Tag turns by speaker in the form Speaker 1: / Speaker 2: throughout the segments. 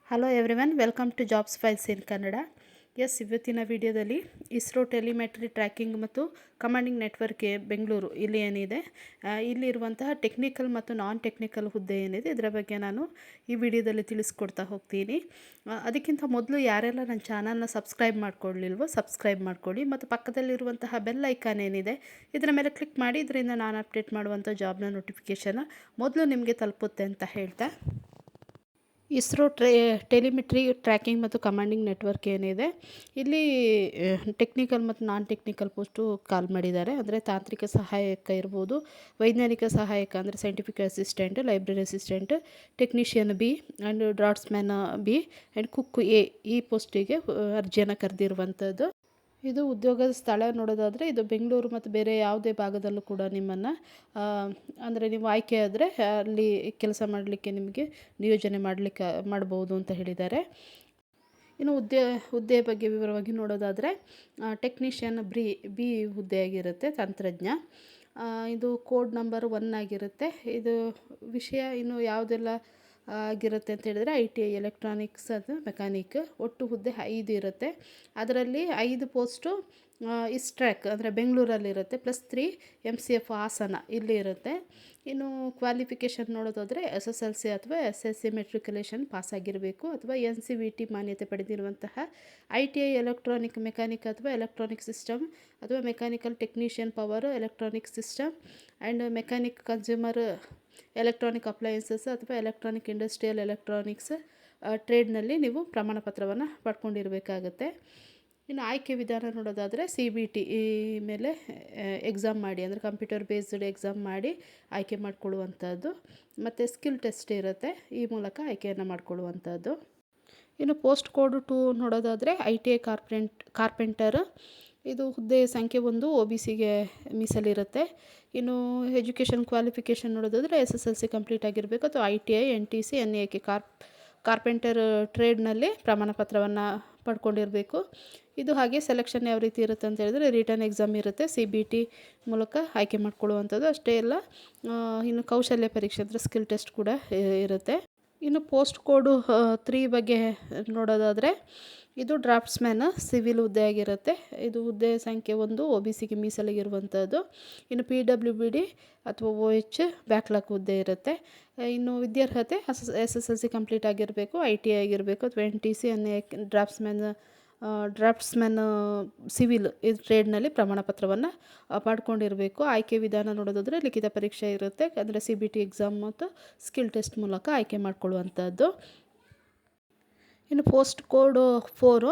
Speaker 1: Hello everyone, welcome to jobs files in Kannada. ಇವತ್ತಿನ ವಿಡಿಯೋದಲ್ಲಿ ISRO telemetry tracking ಮತ್ತು ಕಮಾಂಡಿಂಗ್ ನೆಟ್ವರ್ಕ್ ಬೆಂಗಳೂರು ಇಲ್ಲಿ ಏನಿದೆ, ಇಲ್ಲಿರುವಂತಹ ಟೆಕ್ನಿಕಲ್ ಮತ್ತು ನಾನ್ ಟೆಕ್ನಿಕಲ್ ಹುದ್ದೆ ಏನಿದೆ ಇದರ ಬಗ್ಗೆ ನಾನು ಈ ವಿಡಿಯೋದಲ್ಲಿ ತಿಳಿಸ್ಕೊಡ್ತಾ ಹೋಗ್ತೀನಿ. ಅದಕ್ಕಿಂತ ಮೊದಲು ಯಾರೆಲ್ಲ ನನ್ನ ಚಾನಲ್ನ ಸಬ್ಸ್ಕ್ರೈಬ್ ಮಾಡ್ಕೊಳ್ಳಿಲ್ವೋ ಸಬ್ಸ್ಕ್ರೈಬ್ ಮಾಡ್ಕೊಳ್ಳಿ ಮತ್ತು ಪಕ್ಕದಲ್ಲಿರುವಂತಹ ಬೆಲ್ ಐಕಾನ್ ಏನಿದೆ ಇದರ ಮೇಲೆ ಕ್ಲಿಕ್ ಮಾಡಿ. ಇದರಿಂದ ನಾನು ಅಪ್ಡೇಟ್ ಮಾಡುವಂಥ ಜಾಬ್ನ ನೋಟಿಫಿಕೇಷನ್ ಮೊದಲು ನಿಮಗೆ ತಲುಪುತ್ತೆ ಅಂತ ಹೇಳ್ತಾ, ಇಸ್ರೋ ಟೆಲಿಮೆಟ್ರಿ ಟ್ರ್ಯಾಕಿಂಗ್ ಮತ್ತು ಕಮಾಂಡಿಂಗ್ ನೆಟ್ವರ್ಕ್ ಏನಿದೆ ಇಲ್ಲಿ ಟೆಕ್ನಿಕಲ್ ಮತ್ತು ನಾನ್ ಟೆಕ್ನಿಕಲ್ ಪೋಸ್ಟು ಕಾಲ್ ಮಾಡಿದ್ದಾರೆ. ಅಂದರೆ ತಾಂತ್ರಿಕ ಸಹಾಯಕ ಇರ್ಬೋದು, ವೈಜ್ಞಾನಿಕ ಸಹಾಯಕ ಅಂದರೆ scientific assistant, library assistant, technician B and draughtsman B and cook A ಈ ಪೋಸ್ಟಿಗೆ ಅರ್ಜಿಯನ್ನು ಕರೆದಿರುವಂಥದ್ದು. ಇದು ಉದ್ಯೋಗದ ಸ್ಥಳ ನೋಡೋದಾದರೆ ಇದು ಬೆಂಗಳೂರು ಮತ್ತು ಬೇರೆ ಯಾವುದೇ ಭಾಗದಲ್ಲೂ ಕೂಡ ನಿಮ್ಮನ್ನು ಅಂದರೆ ನೀವು ಆಯ್ಕೆ ಆದರೆ ಅಲ್ಲಿ ಕೆಲಸ ಮಾಡಲಿಕ್ಕೆ ನಿಮಗೆ ನಿಯೋಜನೆ ಮಾಡ್ಬೋದು ಅಂತ ಹೇಳಿದ್ದಾರೆ. ಇನ್ನು ಹುದ್ದೆ ಬಗ್ಗೆ ವಿವರವಾಗಿ ನೋಡೋದಾದರೆ ಟೆಕ್ನಿಷಿಯನ್ ಬಿ ಹುದ್ದೆಯಾಗಿರುತ್ತೆ, ತಂತ್ರಜ್ಞ. ಇದು ಕೋಡ್ ನಂಬರ್ 1 ಆಗಿರುತ್ತೆ. ಇದು ವಿಷಯ ಇನ್ನು ಯಾವುದೆಲ್ಲ ಆಗಿರುತ್ತೆ ಅಂತ ಹೇಳಿದರೆ ITI ಎಲೆಕ್ಟ್ರಾನಿಕ್ಸ್ ಅದು ಮೆಕ್ಯಾನಿಕ್. ಒಟ್ಟು ಹುದ್ದೆ 5 ಇರುತ್ತೆ. ಅದರಲ್ಲಿ 5 ಪೋಸ್ಟು ಇಸ್ಟ್ರ್ಯಾಕ್ ಅಂದರೆ ಬೆಂಗಳೂರಲ್ಲಿರುತ್ತೆ, +3 MCF ಹಾಸನ ಇಲ್ಲಿ ಇರುತ್ತೆ. ಇನ್ನು ಕ್ವಾಲಿಫಿಕೇಷನ್ ನೋಡೋದಾದರೆ SSLC ಅಥವಾ SSC ಮೆಟ್ರಿಕ್ಯುಲೇಷನ್ ಪಾಸಾಗಿರಬೇಕು ಅಥವಾ NCVT ಮಾನ್ಯತೆ ಪಡೆದಿರುವಂತಹ ITI ಎಲೆಕ್ಟ್ರಾನಿಕ್ ಮೆಕ್ಯಾನಿಕ್ ಅಥವಾ ಎಲೆಕ್ಟ್ರಾನಿಕ್ ಸಿಸ್ಟಮ್ ಅಥವಾ mechanical technician power electronic system and mechanic consumer electronic appliances ಅಥವಾ ಎಲೆಕ್ಟ್ರಾನಿಕ್ ಇಂಡಸ್ಟ್ರಿಯಲ್ ಎಲೆಕ್ಟ್ರಾನಿಕ್ಸ್ ಟ್ರೇಡ್ನಲ್ಲಿ ನೀವು ಪ್ರಮಾಣ ಪತ್ರವನ್ನು ಪಡ್ಕೊಂಡಿರಬೇಕಾಗತ್ತೆ. ಇನ್ನು ಆಯ್ಕೆ ವಿಧಾನ ನೋಡೋದಾದರೆ CBT ಈ ಮೇಲೆ ಎಕ್ಸಾಮ್ ಮಾಡಿ, ಅಂದರೆ ಕಂಪ್ಯೂಟರ್ ಬೇಸ್ಡ್ ಎಕ್ಸಾಮ್ ಮಾಡಿ ಆಯ್ಕೆ ಮಾಡಿಕೊಳ್ಳುವಂಥದ್ದು, ಮತ್ತು ಸ್ಕಿಲ್ ಟೆಸ್ಟ್ ಇರುತ್ತೆ, ಈ ಮೂಲಕ ಆಯ್ಕೆಯನ್ನು ಮಾಡಿಕೊಳ್ಳುವಂಥದ್ದು. ಇನ್ನು ಪೋಸ್ಟ್ ಕೋಡ್ 2 ನೋಡೋದಾದರೆ ITI ಕಾರ್ಪೆಂಟರ್. ಇದು ಹುದ್ದೆ ಸಂಖ್ಯೆ 1 OBCಗೆ ಮೀಸಲಿರುತ್ತೆ. ಇನ್ನು ಎಜುಕೇಷನ್ ಕ್ವಾಲಿಫಿಕೇಷನ್ ನೋಡೋದಾದರೆ SSLC ಕಂಪ್ಲೀಟ್ ಆಗಿರಬೇಕು ಅಥವಾ ITI NTC NAK ಕಾರ್ಪೆಂಟರ್ ಟ್ರೇಡ್ನಲ್ಲಿ ಪ್ರಮಾಣ ಪತ್ರವನ್ನು ಪಡ್ಕೊಂಡಿರಬೇಕು. ಇದು ಹಾಗೆ ಸೆಲೆಕ್ಷನ್ ಯಾವ ರೀತಿ ಇರುತ್ತೆ ಅಂತ ಹೇಳಿದ್ರೆ ರಿಟರ್ನ್ ಎಕ್ಸಾಮ್ ಇರುತ್ತೆ, CBT ಮೂಲಕ ಆಯ್ಕೆ ಮಾಡ್ಕೊಳ್ಳುವಂಥದ್ದು ಅಷ್ಟೇ ಅಲ್ಲ, ಇನ್ನು ಕೌಶಲ್ಯ ಪರೀಕ್ಷೆ ಅಂದರೆ ಸ್ಕಿಲ್ ಟೆಸ್ಟ್ ಕೂಡ ಇರುತ್ತೆ. ಇನ್ನು ಪೋಸ್ಟ್ ಕೋಡು 3 ಬಗ್ಗೆ ನೋಡೋದಾದರೆ ಇದು ಡ್ರಾಫ್ಟ್ಸ್ಮ್ಯಾನ್ ಸಿವಿಲ್ ಹುದ್ದೆ ಆಗಿರುತ್ತೆ. ಇದು ಹುದ್ದೆ ಸಂಖ್ಯೆ 1 OBCಗೆ ಮೀಸಲಿಗಿರುವಂಥದ್ದು. ಇನ್ನು PWBD ಅಥವಾ OH ಬ್ಯಾಕ್ಲಾಗ್ ಹುದ್ದೆ ಇರುತ್ತೆ. ಇನ್ನು ವಿದ್ಯಾರ್ಹತೆ SSLC ಕಂಪ್ಲೀಟ್ ಆಗಿರಬೇಕು, ITI ಆಗಿರಬೇಕು ಅಥವಾ NTC ಡ್ರಾಫ್ಟ್ಸ್ಮ್ಯಾನ್ ಸಿವಿಲ್ ಇದು ಟ್ರೇಡ್ನಲ್ಲಿ ಪ್ರಮಾಣ ಪತ್ರವನ್ನು ಪಡ್ಕೊಂಡಿರಬೇಕು. ಆಯ್ಕೆ ವಿಧಾನ ನೋಡೋದಾದರೆ ಲಿಖಿತ ಪರೀಕ್ಷೆ ಇರುತ್ತೆ, ಅಂದರೆ CBT ಎಕ್ಸಾಮ್ ಮತ್ತು ಸ್ಕಿಲ್ ಟೆಸ್ಟ್ ಮೂಲಕ ಆಯ್ಕೆ ಮಾಡಿಕೊಳ್ಳುವಂಥದ್ದು. ಇನ್ನು ಪೋಸ್ಟ್ ಕೋಡ್ 4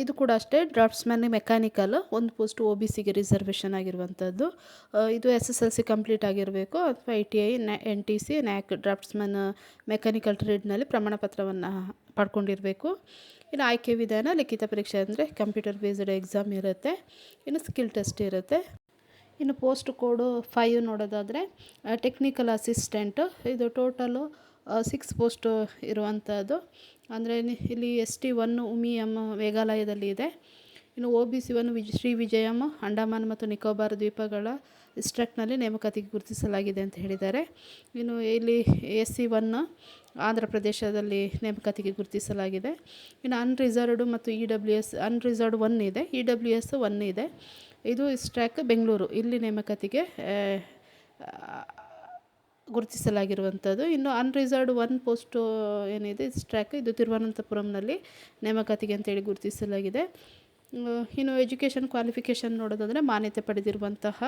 Speaker 1: ಇದು ಕೂಡ ಅಷ್ಟೇ ಡ್ರಾಫ್ಟ್ಸ್ಮ್ಯಾನ್ ಮೆಕ್ಯಾನಿಕಲ್, ಒಂದು ಪೋಸ್ಟ್ OBCಗೆ ರಿಸರ್ವೇಷನ್ ಆಗಿರುವಂಥದ್ದು. ಇದು SSLC ಕಂಪ್ಲೀಟ್ ಆಗಿರಬೇಕು ಅಥವಾ ITI NTC NAC ಡ್ರಾಫ್ಟ್ಸ್ಮ್ಯಾನ್ ಮೆಕ್ಯಾನಿಕಲ್ ಟ್ರೇಡ್ನಲ್ಲಿ ಪ್ರಮಾಣ ಪತ್ರವನ್ನು ಪಡ್ಕೊಂಡಿರಬೇಕು. ಇನ್ನು ಆಯ್ಕೆ ವಿಧಾನ ಲಿಖಿತ ಪರೀಕ್ಷೆ ಅಂದರೆ ಕಂಪ್ಯೂಟರ್ ಬೇಸ್ಡ್ ಎಕ್ಸಾಮ್ ಇರುತ್ತೆ, ಇನ್ನು ಸ್ಕಿಲ್ ಟೆಸ್ಟ್ ಇರುತ್ತೆ. ಇನ್ನು ಪೋಸ್ಟ್ ಕೋಡು 5 ನೋಡೋದಾದರೆ ಟೆಕ್ನಿಕಲ್ ಅಸಿಸ್ಟೆಂಟು. ಇದು ಟೋಟಲು 6 ಪೋಸ್ಟು ಇರುವಂಥದ್ದು. ಅಂದರೆ ಇಲ್ಲಿ ST1 ಉಮಿಯಂ ಮೇಘಾಲಯದಲ್ಲಿ ಇದೆ. ಇನ್ನು OBC1 ಶ್ರೀ ವಿಜಯಂ ಅಂಡಮಾನ್ ಮತ್ತು ನಿಕೋಬಾರ್ ದ್ವೀಪಗಳ ಇಸ್ಟ್ರಕ್ನಲ್ಲಿ ನೇಮಕಾತಿಗೆ ಗುರುತಿಸಲಾಗಿದೆ ಅಂತ ಹೇಳಿದ್ದಾರೆ. ಇನ್ನು ಇಲ್ಲಿ SC1 ಆಂಧ್ರ ಪ್ರದೇಶದಲ್ಲಿ ನೇಮಕಾತಿಗೆ ಗುರುತಿಸಲಾಗಿದೆ. ಇನ್ನು ಅನ್ರಿಸರ್ವ್ಡ್ ಮತ್ತು EWS ಅನ್ರಿಸರ್ವ್ಡ್ 1 ಇದೆ, EWS 1 ಇದೆ. ಇದು ಇಸ್ಟ್ರಾಕ್ ಬೆಂಗಳೂರು ಇಲ್ಲಿ ನೇಮಕಾತಿಗೆ ಗುರುತಿಸಲಾಗಿರುವಂಥದ್ದು. ಇನ್ನು ಅನ್ರಿಸರ್ವ್ಡ್ 1 ಪೋಸ್ಟು ಏನಿದೆ ಇಸ್ಟ್ರಾಕ್ ಇದು ತಿರುವನಂತಪುರಂನಲ್ಲಿ ನೇಮಕಾತಿಗೆ ಅಂತೇಳಿ ಗುರುತಿಸಲಾಗಿದೆ. ಇನ್ನು ಎಜುಕೇಷನ್ ಕ್ವಾಲಿಫಿಕೇಷನ್ ನೋಡೋದಾದರೆ ಮಾನ್ಯತೆ ಪಡೆದಿರುವಂತಹ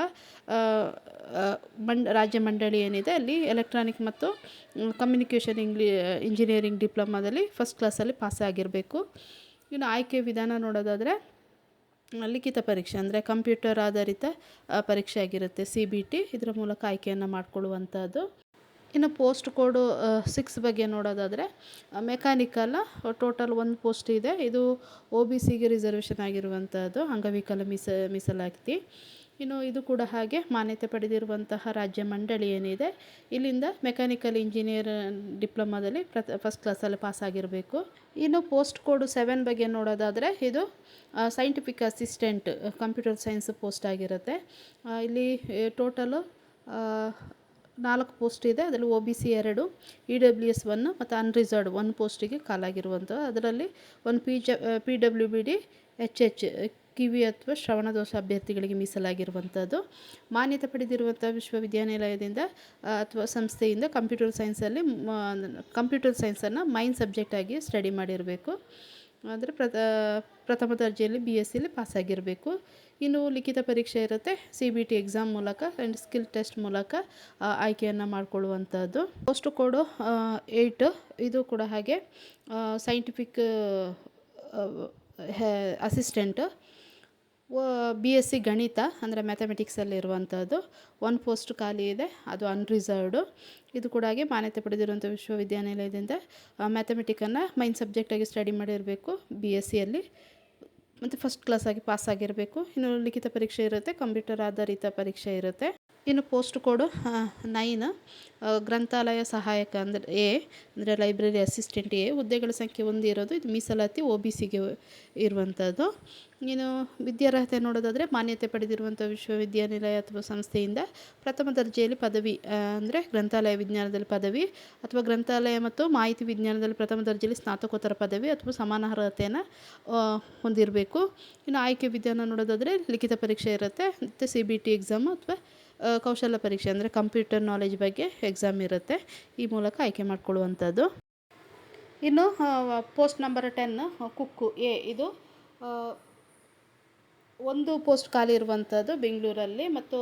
Speaker 1: ರಾಜ್ಯ ಮಂಡಳಿ ಏನಿದೆ ಅಲ್ಲಿ ಎಲೆಕ್ಟ್ರಾನಿಕ್ ಮತ್ತು ಕಮ್ಯುನಿಕೇಷನ್ ಇಂಜಿನಿಯರಿಂಗ್ ಡಿಪ್ಲೊಮಾದಲ್ಲಿ ಫಸ್ಟ್ ಕ್ಲಾಸಲ್ಲಿ ಪಾಸ್ ಆಗಿರಬೇಕು. ಇನ್ನು ಆಯ್ಕೆ ವಿಧಾನ ನೋಡೋದಾದರೆ ಲಿಖಿತ ಪರೀಕ್ಷೆ ಅಂದರೆ ಕಂಪ್ಯೂಟರ್ ಆಧಾರಿತ ಪರೀಕ್ಷೆ ಆಗಿರುತ್ತೆ, CBT ಇದರ ಮೂಲಕ ಆಯ್ಕೆಯನ್ನು ಮಾಡಿಕೊಳ್ಳುವಂಥದ್ದು. ಇನ್ನು ಪೋಸ್ಟ್ ಕೋಡು 6 ಬಗ್ಗೆ ನೋಡೋದಾದರೆ ಮೆಕ್ಯಾನಿಕಲ್ ಟೋಟಲ್ 1 ಪೋಸ್ಟ್ ಇದೆ. ಇದು OBCಗೆ ರಿಸರ್ವೇಷನ್ ಆಗಿರುವಂಥದ್ದು, ಅಂಗವಿಕಲ ಮೀಸಲಾತಿ. ಇನ್ನು ಇದು ಕೂಡ ಹಾಗೆ ಮಾನ್ಯತೆ ಪಡೆದಿರುವಂತಹ ರಾಜ್ಯ ಮಂಡಳಿ ಏನಿದೆ ಇಲ್ಲಿಂದ ಮೆಕ್ಯಾನಿಕಲ್ ಇಂಜಿನಿಯರ್ ಡಿಪ್ಲೊಮಾದಲ್ಲಿ ಫಸ್ಟ್ ಕ್ಲಾಸಲ್ಲಿ ಪಾಸ್ ಆಗಿರಬೇಕು. ಇನ್ನು ಪೋಸ್ಟ್ ಕೋಡ್ 7 ಬಗ್ಗೆ ನೋಡೋದಾದರೆ ಇದು scientific assistant computer science post ಆಗಿರುತ್ತೆ. ಇಲ್ಲಿ ಟೋಟಲು 4 ಪೋಸ್ಟ್ ಇದೆ. ಅದರಲ್ಲಿ OBC 2, EWS 1 ಮತ್ತು ಅನ್ರಿಸರ್ವ್ಡ್ 1 ಪೋಸ್ಟಿಗೆ ಕಾಲಾಗಿರುವಂಥ. ಅದರಲ್ಲಿ ಒಂದು PWBD HH ಕಿವಿ ಅಥವಾ ಶ್ರವಣದೋಷ ಅಭ್ಯರ್ಥಿಗಳಿಗೆ ಮೀಸಲಾಗಿರುವಂಥದ್ದು. ಮಾನ್ಯತೆ ಪಡೆದಿರುವಂಥ ವಿಶ್ವವಿದ್ಯಾನಿಲಯದಿಂದ ಅಥವಾ ಸಂಸ್ಥೆಯಿಂದ ಕಂಪ್ಯೂಟರ್ ಸೈನ್ಸನ್ನು ಮೈನ್ ಸಬ್ಜೆಕ್ಟ್ ಆಗಿ ಸ್ಟಡಿ ಮಾಡಿರಬೇಕು. ಅಂದರೆ ಪ್ರಥಮ ದರ್ಜೆಯಲ್ಲಿ BScಲಿ ಪಾಸಾಗಿರಬೇಕು. ಇನ್ನು ಲಿಖಿತ ಪರೀಕ್ಷೆ ಇರುತ್ತೆ. CBT ಎಕ್ಸಾಮ್ ಮೂಲಕ ಆ್ಯಂಡ್ ಸ್ಕಿಲ್ ಟೆಸ್ಟ್ ಮೂಲಕ ಆಯ್ಕೆಯನ್ನು ಮಾಡಿಕೊಳ್ಳುವಂಥದ್ದು. ಪೋಸ್ಟ್ ಕೋಡು 8. ಇದು ಕೂಡ ಹಾಗೆ ಸೈಂಟಿಫಿಕ್ ಅಸಿಸ್ಟೆಂಟ್ BSc ಗಣಿತ ಅಂದರೆ ಮ್ಯಾಥಮೆಟಿಕ್ಸಲ್ಲಿ ಇರುವಂಥದ್ದು. 1 ಪೋಸ್ಟ್ ಖಾಲಿ ಇದೆ, ಅದು ಅನ್ರಿಸರ್ವ್ಡು. ಇದು ಕೂಡ ಹಾಗೆ ಮಾನ್ಯತೆ ಪಡೆದಿರುವಂಥ ವಿಶ್ವವಿದ್ಯಾನಿಲಯದಿಂದ ಮ್ಯಾಥಮೆಟಿಕನ್ನು ಮೈನ್ ಸಬ್ಜೆಕ್ಟಾಗಿ ಸ್ಟಡಿ ಮಾಡಿರಬೇಕು BScಯಲ್ಲಿ ಮತ್ತು ಫಸ್ಟ್ ಕ್ಲಾಸಾಗಿ ಪಾಸಾಗಿರಬೇಕು. ಇನ್ನು ಲಿಖಿತ ಪರೀಕ್ಷೆ ಇರುತ್ತೆ, ಕಂಪ್ಯೂಟರ್ ಆಧಾರಿತ ಪರೀಕ್ಷೆ ಇರುತ್ತೆ. ಇನ್ನು ಪೋಸ್ಟ್ ಕೋಡು 9. ಗ್ರಂಥಾಲಯ ಸಹಾಯಕ ಅಂದರೆ ಅಂದರೆ ಲೈಬ್ರರಿ ಅಸಿಸ್ಟೆಂಟ್ ಹುದ್ದೆಗಳ ಸಂಖ್ಯೆ 1 ಇರೋದು. ಇದು ಮೀಸಲಾತಿ OBCಗೆ ಇರುವಂಥದ್ದು. ಇನ್ನು ವಿದ್ಯಾರ್ಹತೆ ನೋಡೋದಾದರೆ ಮಾನ್ಯತೆ ಪಡೆದಿರುವಂಥ ವಿಶ್ವವಿದ್ಯಾನಿಲಯ ಅಥವಾ ಸಂಸ್ಥೆಯಿಂದ ಪ್ರಥಮ ದರ್ಜೆಯಲ್ಲಿ ಪದವಿ ಅಂದರೆ ಗ್ರಂಥಾಲಯ ವಿಜ್ಞಾನದಲ್ಲಿ ಪದವಿ ಅಥವಾ ಗ್ರಂಥಾಲಯ ಮತ್ತು ಮಾಹಿತಿ ವಿಜ್ಞಾನದಲ್ಲಿ ಪ್ರಥಮ ದರ್ಜೆಯಲ್ಲಿ ಸ್ನಾತಕೋತ್ತರ ಪದವಿ ಅಥವಾ ಸಮಾನ ಅರ್ಹತೆಯನ್ನು ಹೊಂದಿರಬೇಕು. ಇನ್ನು ಆಯ್ಕೆ ವಿಧಾನ ನೋಡೋದಾದರೆ ಲಿಖಿತ ಪರೀಕ್ಷೆ ಇರುತ್ತೆ ಮತ್ತು CBT ಎಕ್ಸಾಮು ಅಥವಾ ಕೌಶಲ್ಯ ಪರೀಕ್ಷೆ ಅಂದರೆ ಕಂಪ್ಯೂಟರ್ ನಾಲೆಜ್ ಬಗ್ಗೆ ಎಕ್ಸಾಮ್ ಇರುತ್ತೆ. ಈ ಮೂಲಕ ಆಯ್ಕೆ ಮಾಡಿಕೊಳ್ಳುವಂಥದ್ದು. ಇನ್ನು ಪೋಸ್ಟ್ ನಂಬರ್ 10 ಕುಕ್ಕು ಇದು 1 ಪೋಸ್ಟ್ ಖಾಲಿ ಇರುವಂಥದ್ದು ಬೆಂಗಳೂರಲ್ಲಿ ಮತ್ತು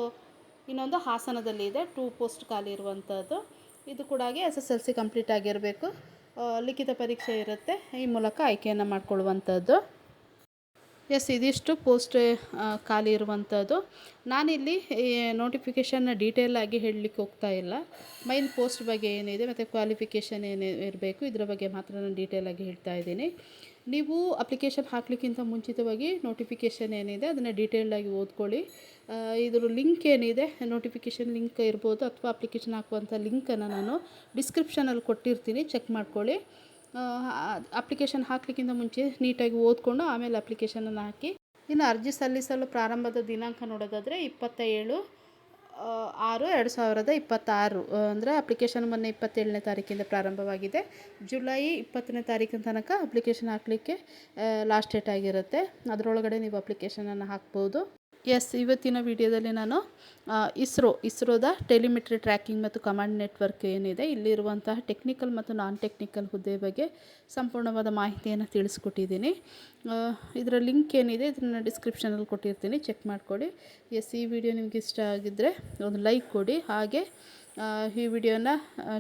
Speaker 1: ಇನ್ನೊಂದು ಹಾಸನದಲ್ಲಿ ಇದೆ. 2 ಪೋಸ್ಟ್ ಖಾಲಿ ಇರುವಂಥದ್ದು. ಇದು ಕೂಡ ಹಾಗೆ SSLC ಕಂಪ್ಲೀಟ್ ಆಗಿರಬೇಕು. ಲಿಖಿತ ಪರೀಕ್ಷೆ ಇರುತ್ತೆ. ಈ ಮೂಲಕ ಆಯ್ಕೆಯನ್ನು ಮಾಡಿಕೊಳ್ಳುವಂಥದ್ದು. ಇದಿಷ್ಟು ಪೋಸ್ಟ್ ಖಾಲಿ ಇರುವಂಥದ್ದು. ನಾನಿಲ್ಲಿ ನೋಟಿಫಿಕೇಷನ್ನ ಡೀಟೇಲಾಗಿ ಹೇಳಲಿಕ್ಕೆ ಹೋಗ್ತಾ ಇಲ್ಲ. ಮೈನ್ ಪೋಸ್ಟ್ ಬಗ್ಗೆ ಏನಿದೆ ಮತ್ತು ಕ್ವಾಲಿಫಿಕೇಷನ್ ಏನೇ ಇರಬೇಕು ಇದರ ಬಗ್ಗೆ ಮಾತ್ರ ನಾನು ಡೀಟೇಲಾಗಿ ಹೇಳ್ತಾ ಇದ್ದೀನಿ. ನೀವು ಅಪ್ಲಿಕೇಶನ್ ಹಾಕಲಿಕ್ಕಿಂತ ಮುಂಚಿತವಾಗಿ ನೋಟಿಫಿಕೇಷನ್ ಏನಿದೆ ಅದನ್ನು ಡೀಟೇಲ್ಡಾಗಿ ಓದ್ಕೊಳ್ಳಿ. ಇದರ ಲಿಂಕ್ ಏನಿದೆ, ನೋಟಿಫಿಕೇಷನ್ ಲಿಂಕ್ ಇರ್ಬೋದು ಅಥವಾ ಅಪ್ಲಿಕೇಶನ್ ಹಾಕುವಂಥ ಲಿಂಕನ್ನು ನಾನು ಡಿಸ್ಕ್ರಿಪ್ಷನಲ್ಲಿ ಕೊಟ್ಟಿರ್ತೀನಿ, ಚೆಕ್ ಮಾಡ್ಕೊಳ್ಳಿ. ಅಪ್ಲಿಕೇಶನ್ ಹಾಕಲಿಕ್ಕಿಂತ ಮುಂಚೆ ನೀಟಾಗಿ ಓದ್ಕೊಂಡು ಆಮೇಲೆ ಅಪ್ಲಿಕೇಶನನ್ನು ಹಾಕಿ. ಇನ್ನು ಅರ್ಜಿ ಸಲ್ಲಿಸಲು ಪ್ರಾರಂಭದ ದಿನಾಂಕ ನೋಡೋದಾದರೆ 27/6/2026 ಅಂದರೆ ಅಪ್ಲಿಕೇಶನ್ ಮೊನ್ನೆ 27ನೇ ತಾರೀಕಿಂದ ಪ್ರಾರಂಭವಾಗಿದೆ. ಜುಲೈ 20ನೇ ತಾರೀಕಿನ ತನಕ ಅಪ್ಲಿಕೇಶನ್ ಹಾಕಲಿಕ್ಕೆ ಲಾಸ್ಟ್ ಡೇಟ್ ಆಗಿರುತ್ತೆ. ಅದರೊಳಗಡೆ ನೀವು ಅಪ್ಲಿಕೇಶನನ್ನು ಹಾಕ್ಬೋದು. ಇವತ್ತಿನ ವಿಡಿಯೋದಲ್ಲಿ ನಾನು ಇಸ್ರೋದ ಟೆಲಿಮೆಟ್ರಿ ಟ್ರ್ಯಾಕಿಂಗ್ ಮತ್ತು ಕಮಾಂಡ್ ನೆಟ್ವರ್ಕ್ ಏನಿದೆ ಇಲ್ಲಿರುವಂತಹ ಟೆಕ್ನಿಕಲ್ ಮತ್ತು ನಾನ್ ಟೆಕ್ನಿಕಲ್ ಹುದ್ದೆ ಬಗ್ಗೆ ಸಂಪೂರ್ಣವಾದ ಮಾಹಿತಿಯನ್ನು ತಿಳಿಸ್ಕೊಟ್ಟಿದ್ದೀನಿ. ಇದರ ಲಿಂಕ್ ಏನಿದೆ ಇದನ್ನು ಡಿಸ್ಕ್ರಿಪ್ಷನಲ್ಲಿ ಕೊಟ್ಟಿರ್ತೀನಿ, ಚೆಕ್ ಮಾಡ್ಕೊಳ್ಳಿ. ಈ ವಿಡಿಯೋ ನಿಮ್ಗೆ ಇಷ್ಟ ಆಗಿದ್ದರೆ ಒಂದು ಲೈಕ್ ಕೊಡಿ. ಹಾಗೆ ಈ ವಿಡಿಯೋನ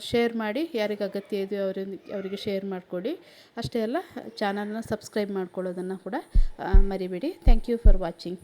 Speaker 1: ಶೇರ್ ಮಾಡಿ, ಯಾರಿಗೆ ಅಗತ್ಯ ಇದೆಯೋ ಅವರಿಗೆ ಶೇರ್ ಮಾಡಿಕೊಡಿ. ಅಷ್ಟೇ ಅಲ್ಲ, ಚಾನಲ್ನ ಸಬ್ಸ್ಕ್ರೈಬ್ ಮಾಡ್ಕೊಳ್ಳೋದನ್ನು ಕೂಡ ಮರಿಬೇಡಿ. Thank you for watching.